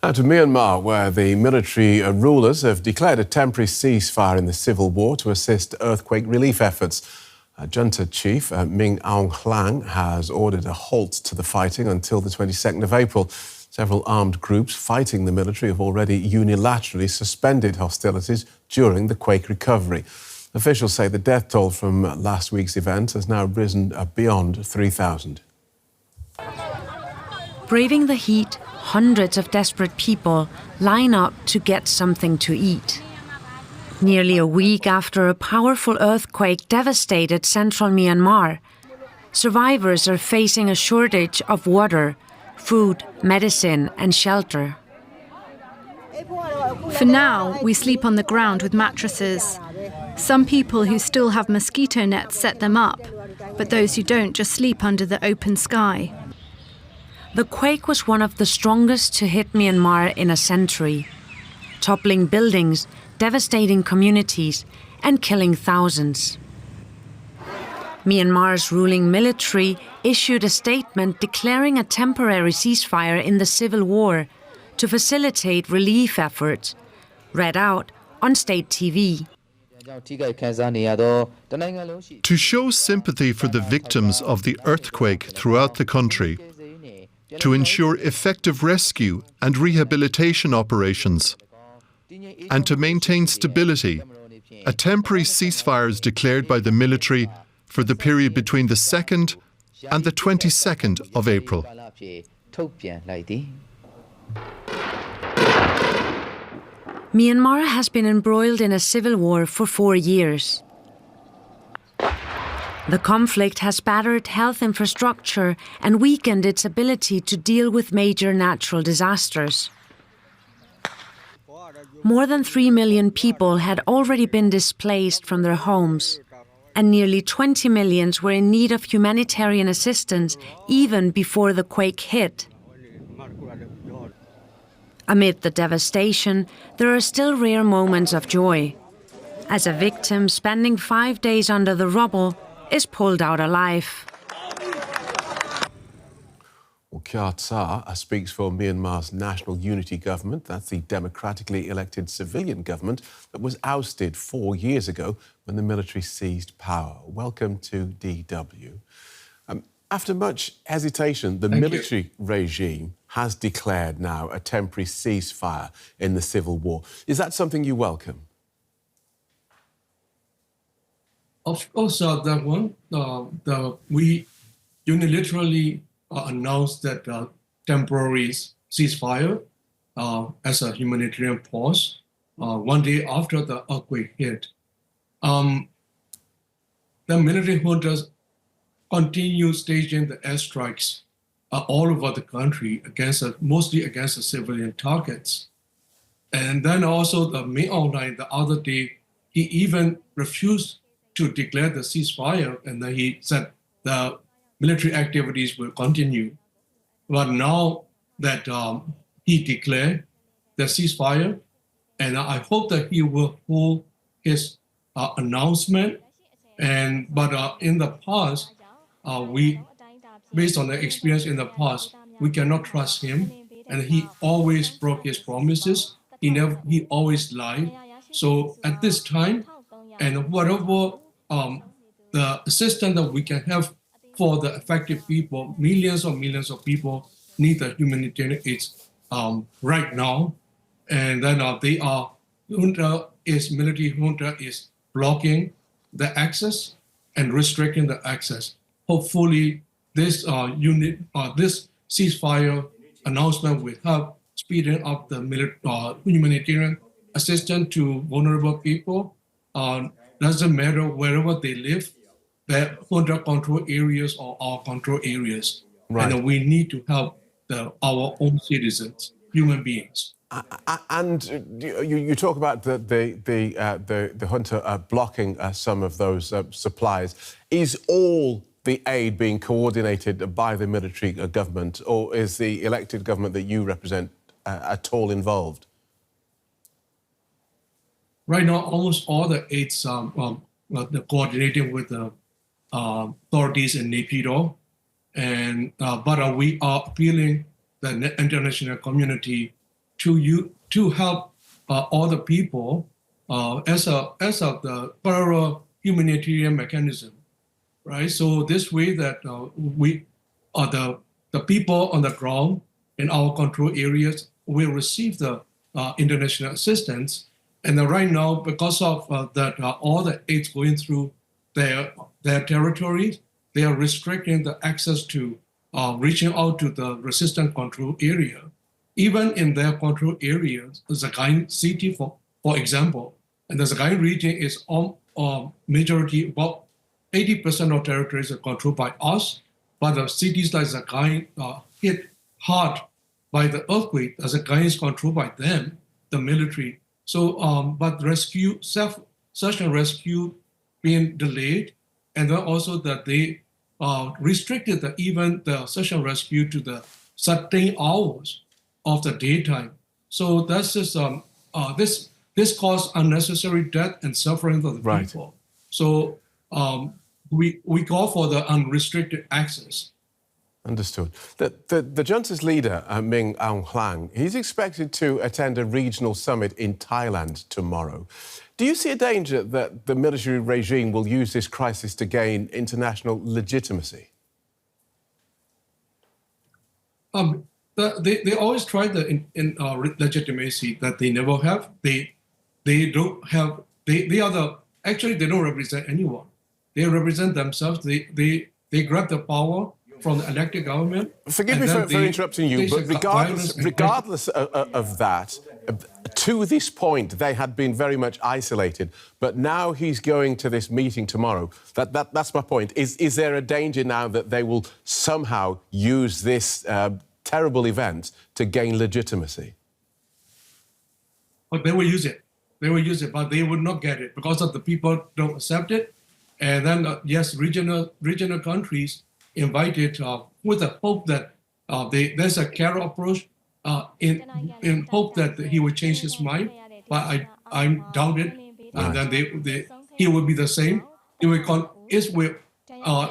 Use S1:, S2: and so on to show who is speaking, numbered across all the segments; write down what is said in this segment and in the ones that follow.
S1: Now to Myanmar, where the military rulers have declared a temporary ceasefire in the civil war to assist earthquake relief efforts. Junta chief Min Aung Hlaing has ordered a halt to the fighting until the 22nd of April. Several armed groups fighting the military have already unilaterally suspended hostilities during the quake recovery. Officials say the death toll from last week's event has now risen beyond 3,000.
S2: Braving the heat, hundreds of desperate people line up to get something to eat. Nearly a week after a powerful earthquake devastated central Myanmar, survivors are facing a shortage of water, food, medicine and shelter.
S3: For now, we sleep on the ground with mattresses. Some people who still have mosquito nets set them up, but those who don't just sleep under the open sky.
S2: The quake was one of the strongest to hit Myanmar in a century, toppling buildings, devastating communities, and killing thousands. Myanmar's ruling military issued a statement declaring a temporary ceasefire in the civil war to facilitate relief efforts, read out on state TV.
S4: To show sympathy for the victims of the earthquake throughout the country, to ensure effective rescue and rehabilitation operations, and to maintain stability, a temporary ceasefire is declared by the military for the period between the 2nd and the 22nd of April.
S2: Myanmar has been embroiled in a civil war for 4 years. The conflict has battered health infrastructure and weakened its ability to deal with major natural disasters. More than 3 million people had already been displaced from their homes, and nearly 20 million were in need of humanitarian assistance even before the quake hit. Amid the devastation, there are still rare moments of joy, as a victim spending 5 days under the rubble is pulled out alive.
S1: Well, Kyaw speaks for Myanmar's National Unity Government. That's the democratically elected civilian government that was ousted 4 years ago when the military seized power. Welcome to DW. After much hesitation, the military regime has declared now a temporary ceasefire in the civil war. Is that something you welcome?
S5: Of course, that one. We unilaterally announced that temporary ceasefire as a humanitarian pause 1 day after the earthquake hit. The military juntas continue staging the airstrikes all over the country mostly against the civilian targets. And then also the Min Aung Hlaing, the other day, he even refused to declare the ceasefire, and then he said the military activities will continue. But now that he declared the ceasefire, and I hope that he will hold his announcement. But in the past, based on the experience in the past, we cannot trust him, and he always broke his promises. He always lied. So at this time, and whatever the assistance that we can have for the affected people, millions of people need the humanitarian aid right now. And then military junta is blocking the access and restricting the access. Hopefully, this ceasefire announcement will help speeding up the humanitarian assistance to vulnerable people. Doesn't matter wherever they live, the junta control areas or our control areas. Right. And we need to help our own citizens, human beings.
S1: And you talk about the junta blocking some of those supplies. Is all the aid being coordinated by the military government, or is the elected government that you represent at all involved?
S5: Right now, almost all the aids coordinating with the authorities in Naypyidaw, but we are appealing the international community to help all the people as the parallel humanitarian mechanism, right? So this way that we are the people on the ground in our control areas will receive the international assistance. And right now, because of that, all the aids going through their territories, they are restricting the access to reaching out to the resistant control area. Even in their control areas, the Sagaing city, for example, and the Sagaing region is majority, about 80% of territories are controlled by us, but the cities like Sagaing hit hard by the earthquake. The Sagaing is controlled by them, the military. So, but search and rescue being delayed, and then also that they restricted even the search and rescue to the certain hours of the daytime. So that's just this caused unnecessary death and suffering for the people. So we call for the unrestricted access.
S1: Understood. The junta's leader, Min Aung Hlaing, he's expected to attend a regional summit in Thailand tomorrow. Do you see a danger that the military regime will use this crisis to gain international legitimacy?
S5: They always try the legitimacy that they never have. They don't have. They are the actually they don't represent anyone. They represent themselves. They grab the power from the elected government.
S1: Forgive me for interrupting you, but regardless of that, to this point, they had been very much isolated. But now he's going to this meeting tomorrow. That's my point. Is there a danger now that they will somehow use this terrible event to gain legitimacy?
S5: But they will use it. They will use it, but they would not get it because of the people don't accept it. And then, yes, regional countries invited with the hope that there's a carrot approach in hope that he will change his mind. But I doubt it. And then he will be the same. It will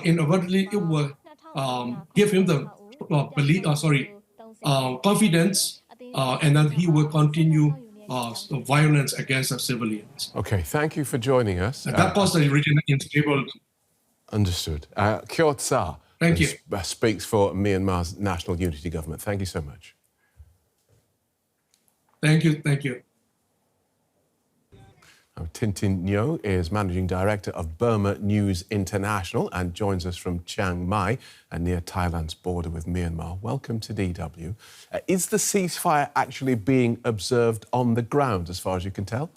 S5: inadvertently it will give him the confidence, and then he will continue violence against the civilians.
S1: Okay, thank you for joining us.
S5: And that caused the regional instability.
S1: Understood. Kyaw
S5: Thank you.
S1: Speaks for Myanmar's National Unity Government. Thank you so much.
S5: Thank you.
S1: Tintin Nyo is Managing Director of Burma News International and joins us from Chiang Mai, near Thailand's border with Myanmar. Welcome to DW. Is the ceasefire actually being observed on the ground, as far as you can tell?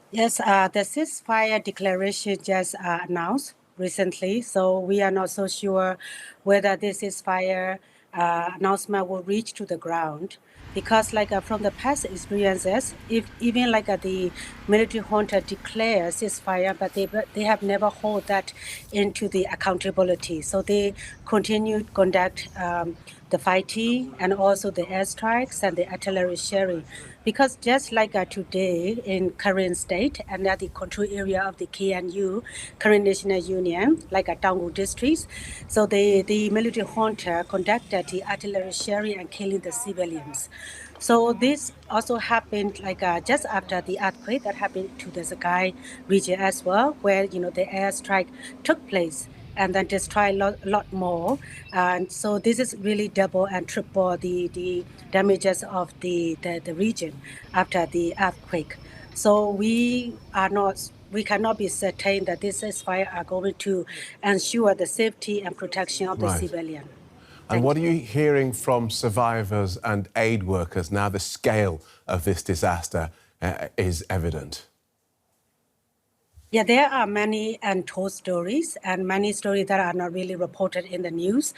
S6: Yes, the ceasefire declaration just announced recently, so we are not so sure whether this ceasefire announcement will reach to the ground. Because from the past experiences, if even the military junta declares ceasefire, but they have never hold that into the accountability. So they continue to conduct the fighting and also the airstrikes and the artillery sharing. Because just today in current state and at the control area of the KNU, Karen National Union, Taungu districts, so the military junta conducted the artillery sharing and killing the civilians. So this also happened just after the earthquake that happened to the Sagaing region as well, where the airstrike took place and then destroy a lot more. And so this is really double and triple the damages of the region after the earthquake. So we cannot be certain that this ceasefire are going to ensure the safety and protection of the civilian.
S1: And what are you hearing from survivors and aid workers now the scale of this disaster is evident?
S6: Yeah, there are many untold stories and many stories that are not really reported in the news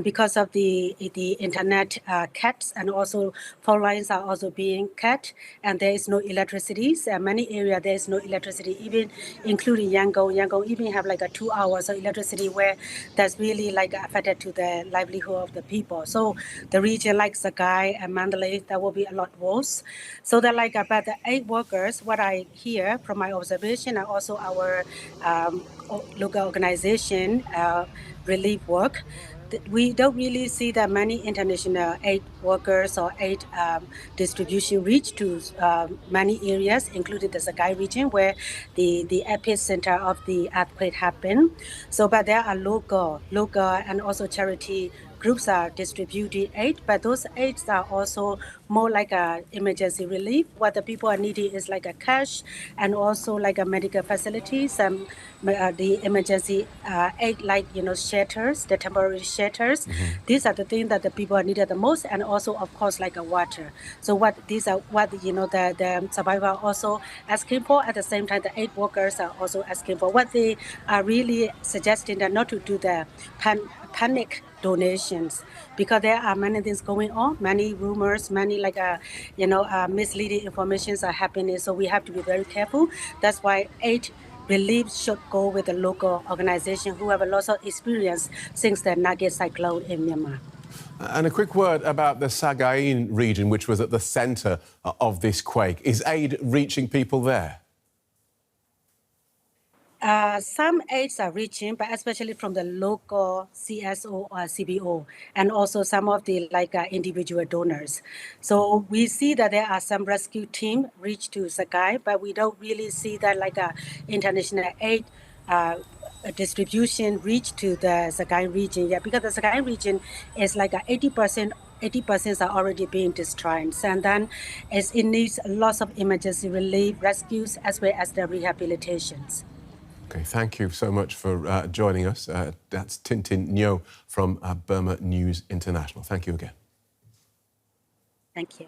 S6: because of the internet cuts, and also phone lines are also being cut, and there is no electricity. Many areas there is no electricity, even including Yangon. Yangon even have 2 hours of electricity where that's really affected to the livelihood of the people. So the region like Sagaing and Mandalay, that will be a lot worse. So that about the aid workers, what I hear from my observation and also our local organization relief work, we don't really see that many international aid workers or aid distribution reach to many areas, including the Sagai region where the epicenter of the earthquake happened. So, but there are local and also charity groups are distributing aid, but those aids are also more like a emergency relief. What the people are needing is like a cash and also like a medical facilities, the emergency aid, like shelters, the temporary shelters. These are the things that the people are needed the most, and also of course like a water. So these are what the survivors are also asking for. At the same time, the aid workers are also asking for. What they are really suggesting that not to do the panic donations, because there are many things going on, many rumors, many misleading informations are happening. So we have to be very careful. That's why aid relief should go with the local organization who have a lot of experience since the Nagit cyclone in Myanmar.
S1: And a quick word about the Sagaing region, which was at the centre of this quake. Is aid reaching people there?
S6: Some aids are reaching, but especially from the local CSO or CBO, and also some of the individual donors. So we see that there are some rescue team reach to Sagai, but we don't really see that international aid distribution reach to the Sagai region yet, because the Sagai region is 80% are already being destroyed, and then it needs lots of emergency relief, rescues, as well as the rehabilitations.
S1: OK, thank you so much for joining us. That's Tintin Kyaw from Burma News International. Thank you again.
S6: Thank you.